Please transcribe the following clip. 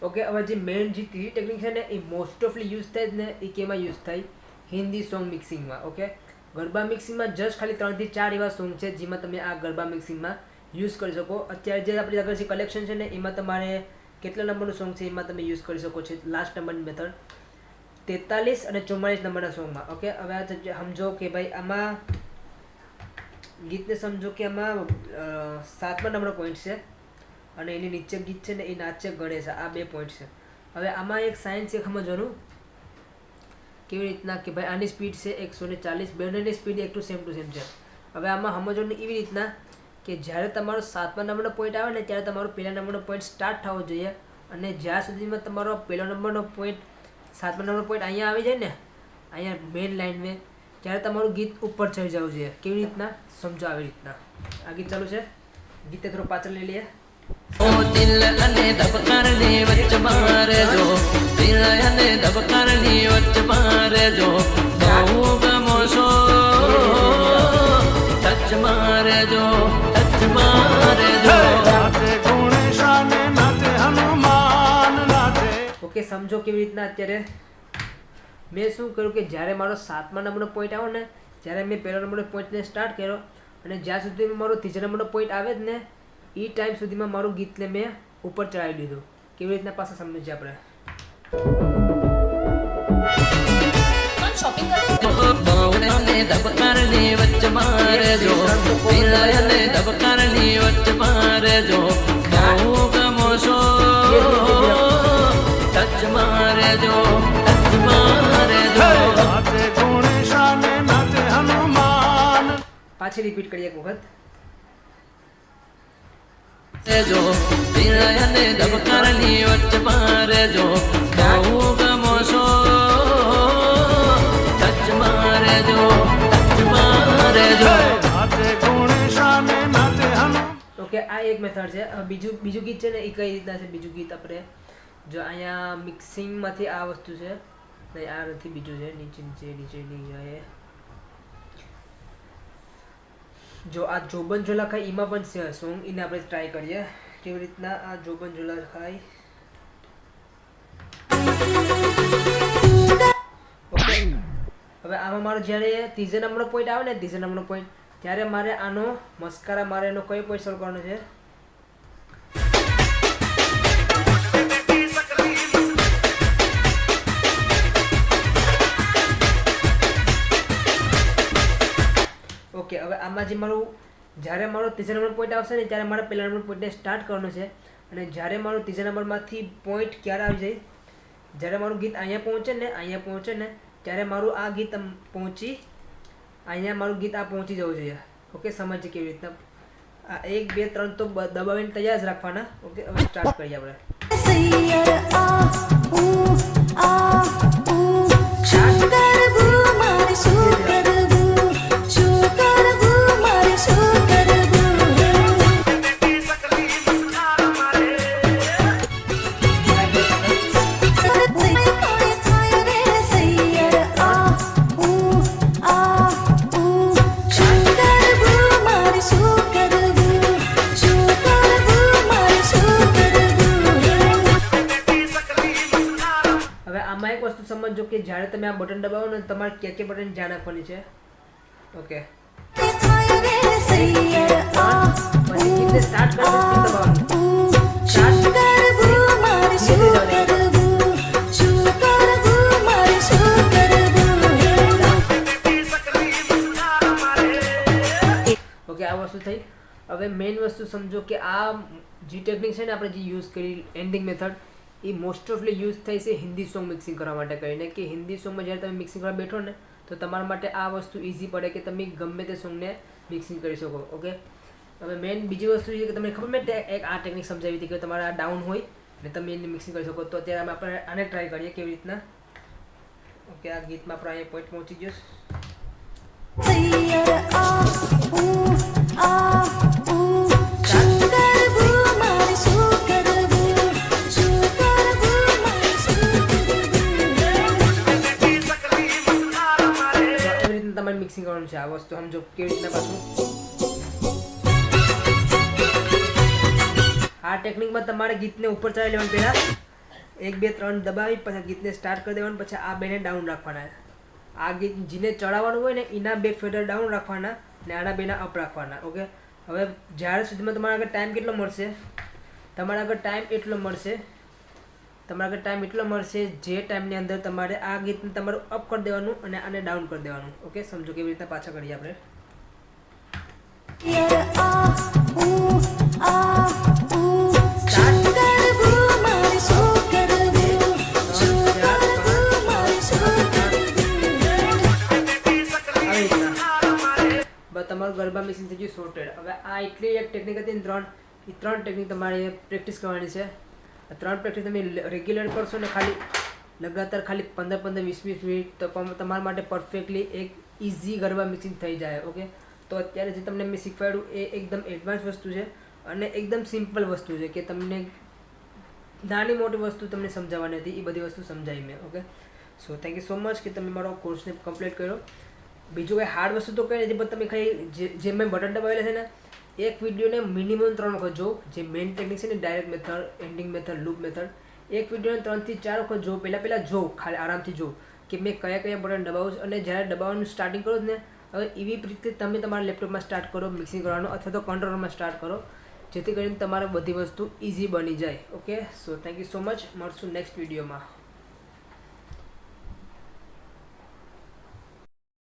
Okay, હવે જે main જે ત્રીજી ટેકનિક છે ને એ મોસ્ટ ઓફલી યુઝ થાય જ ને એ કેમાં યુઝ થાય? હિન્દી સોંગ મિક્સિંગમાં. ઓકે, ગરબા મિક્સિંગમાં જસ્ટ ખાલી 3 થી 4 એવા સોંગ છે જેમાં તમે આ ગરબા મિક્સિંગમાં યુઝ કરી શકો. અત્યારે જે આપણી આગળ જે કલેક્શન છે ને એમાં તમારે કેટલા નંબરનું સોંગ છે એમાં તમે યુઝ કરી શકો છો. લાસ્ટ નંબરની મેથડ 43 અને 44 નંબરના સોંગમાં. ઓકે, હવે આ સમજો કે ભાઈ આમાં ગીતને સમજો કે આમાં 7મા નંબરનો પોઈન્ટ છે અને એની નીચે ગીત છે ને એ નાચે ગણેશ, આ 2 પોઈન્ટ છે. હવે આમાં એક સાયન્સ છે સમજવાનું કેવી રીતના કે ભાઈ આની સ્પીડ છે 140, બંનેની સ્પીડ એક ટુ સેમ છે. હવે આમાં સમજવાનું એવી રીતના કે જ્યારે તમારો 7મા નંબરનો પોઈન્ટ આવે ને ત્યારે તમારો પહેલા નંબરનો પોઈન્ટ સ્ટાર્ટ થવો જોઈએ અને જ્યાં સુધીમાં તમારો પહેલો નંબરનો પોઈન્ટ 7મા નંબરનો પોઈન્ટ અહીંયા આવી જાય ને અહીંયા મેઇન લાઇન મેં, ત્યારે તમારું ગીત ઉપર ચડી જવું જોઈએ. કેવી રીતના સમજો આવી રીતના. આ ગીત ચાલુ છે, ગીતે થોડું પાછળ લઈ લઈએ. ઓ દિલ અને ધબકારની વચ્ચે મારે જો, દિલ અને ધબકારની વચ્ચે મારે જો, બહુ ગમો છો ટચ મારે જો, ટચ મારે જો. ઓકે, સમજો કેવી રીતના. અત્યારે મેં શું કર્યું કે જ્યારે મારો 7મા નંબરનો પોઈન્ટ આવ્યો ને ત્યારે મેં પહેલો નંબરનો પોઈન્ટને સ્ટાર્ટ કર્યો અને જ્યાં સુધી મારો 3જા નંબરનો પોઈન્ટ આવે જ ને એ ટાઈમ સુધીમાં મારું ગીતને મેં ઉપર ચડાવી દીધું. કેવી રીતના પાછા સમજીએ આપણે. અને ધબકારની વચ્ચે મારે જો, દિલ અને ધબકારની વચ્ચે મારે જો, બહુ ગમો છો ટચ મારે જો, ટચ મારે જો. પાછી રિપીટ કરીએ એક વખત. જો દિલ અને ધબકારની વચ્ચે મારે જો, બહુ ગમો છો ટચ મારે જો, ટચ મારે જો. ઓકે, આ એક મેથડ છે. બીજું ગીત છે ને એ કઈ રીતના છે? બીજું ગીત આપણે જો અહીંયા મિક્સિંગમાંથી આ વસ્તુ છે નહીં, આ નથી, બીજું છે નીચે જાય. જો આ જોબન ઝોલા ખાય એમાં પણ છે સોંગ, એને આપણે ટ્રાય કરીએ કેવી રીતના. આ જોબન ઝોલા ખાય. ઓકે, હવે આમાં મારો જ્યારે 3જા નંબરનો પોઈન્ટ આવે ને 3જા નંબરનો પોઈન્ટ ત્યારે મારે આનો મસ્કારા મારે એનો કયો પોઈન્ટ સોલ્વ કરવાનો છે? ઓકે, હવે આમાં જે મારું જ્યારે મારો 3જા નંબર પોઈન્ટ આવશે ને ત્યારે મારે પહેલા નંબર પોઈન્ટને સ્ટાર્ટ કરવાનો છે અને જ્યારે મારું 3જા નંબરમાંથી પોઈન્ટ ક્યારે આવી જાય? જ્યારે મારું ગીત અહીંયા પહોંચે ને ત્યારે મારું આ ગીત પહોંચી અહીંયા મારું ગીત આ પહોંચી જવું જોઈએ. ઓકે, સમજીએ કેવી રીતના. આ 1 2 3 તો દબાવીને તૈયાર જ રાખવાના. ઓકે, હવે સ્ટાર્ટ કરીએ આપણે. સમજો કે જ્યારે તમે આ બટન દબાવો ને તમારે કે બટન ધ્યાન આપવાની છે. ઓકે, સ્ટાર્ટ ઓકે, આ વસ્તુ થઈ. હવે મેઇન વસ્તુ સમજો કે આ જે ટેકનિક છે ને આપણે જે યુઝ કરી એન્ડિંગ મેથડ એ મોસ્ટ ઓફલી યુઝ થાય છે હિન્દી સોંગ મિક્સિંગ કરવા માટે કરીને. કે હિન્દી સોંગમાં જ્યારે તમે મિક્સિંગ કરવા બેઠો ને તો તમારા માટે આ વસ્તુ ઇઝી પડે કે તમે ગમે તે સોંગને મિક્સિંગ કરી શકો. ઓકે, હવે મેઇન બીજી વસ્તુ છે કે તમને ખબર મેં એક આ ટેકનિક સમજાવી હતી કે તમારે આ ડાઉન હોય ને તમે એને મિક્સિંગ કરી શકો. તો અત્યારે આપણે આને ટ્રાય કરીએ કેવી રીતના. ઓકે, આ ગીતમાં આપણે અહીંયા પોઈન્ટ પહોંચી ગયો. મિક્સિંગ કરવાનું છે આ વસ્તુ સમજો કેવી રીતના. પાછું આ ટેકનિકમાં તમારે ગીતને ઉપર ચડાવી લેવાનું પહેલા 1 2 3 દબાવી પછી ગીતને સ્ટાર્ટ કરી દેવાનું, પછી આ બેને ડાઉન રાખવાના. આ ગીત જેને ચડાવવાનું હોય ને એના 2 ફેડર ડાઉન રાખવાના ને આના બેના અપ રાખવાના. ઓકે, હવે જ્યારે સુધીમાં તમારા આગળ ટાઈમ કેટલો મળશે, તમારા આગળ ટાઈમ એટલો મળશે જે ટાઈમની અંદર તમારે આ ગીતને તમારું અપ કરી દેવાનું અને આને ડાઉન કરી દેવાનું. ઓકે, સમજો કેવી રીતના પાછા કરીએ આપણે. તમારું ગરબા મિક્સિંગ થઈ ગયું સોર્ટેડ. હવે આ એટલી એક ટેકનિક હતી ને ત્રણ ટેકનિક તમારે પ્રેક્ટિસ કરવાની છે. આ 3 પ્રેક્ટિસ તમે રેગ્યુલર કરશો ને ખાલી લગાતાર ખાલી 15-20 મિનિટ તો તમારા માટે પરફેક્ટલી એક ઇઝી ગરબા મિક્સિંગ થઈ જાય. ઓકે, તો અત્યારે જે તમને મેં શીખવાડ્યું એ એકદમ એડવાન્સ વસ્તુ છે અને એકદમ સિમ્પલ વસ્તુ છે કે તમને નાની મોટી વસ્તુ તમને સમજાવવાની હતી, એ બધી વસ્તુ સમજાવી મેં. Okay, so thank you so much કે તમે મારો કોર્સને કમ્પ્લીટ કર્યો. બીજું કંઈ હાર્ડ વસ્તુ તો કંઈ નથી, પણ તમે ખાલી જે મેં બટન દબાવેલા છે ને એક વિડીયોને મિનિમમ 3 વખત જો. જે મેઇન ટેકનિક છે ને direct method, ending method, loop method, એક વિડીયોને 3 થી 4 વખત જો. પહેલાં જો, ખાલી આરામથી જો કે મેં કયા બટન દબાવું છું. અને જ્યારે દબાવવાનું સ્ટાર્ટિંગ કરો ને હવે એવી રીતે તમે તમારા લેપટોપમાં સ્ટાર્ટ કરો મિક્સિંગ કરવાનું, અથવા તો કંટ્રોલરમાં સ્ટાર્ટ કરો, જેથી કરીને તમારે બધી વસ્તુ ઇઝી બની જાય. Okay, so thank you so much. મળશું નેક્સ્ટ વિડીયોમાં.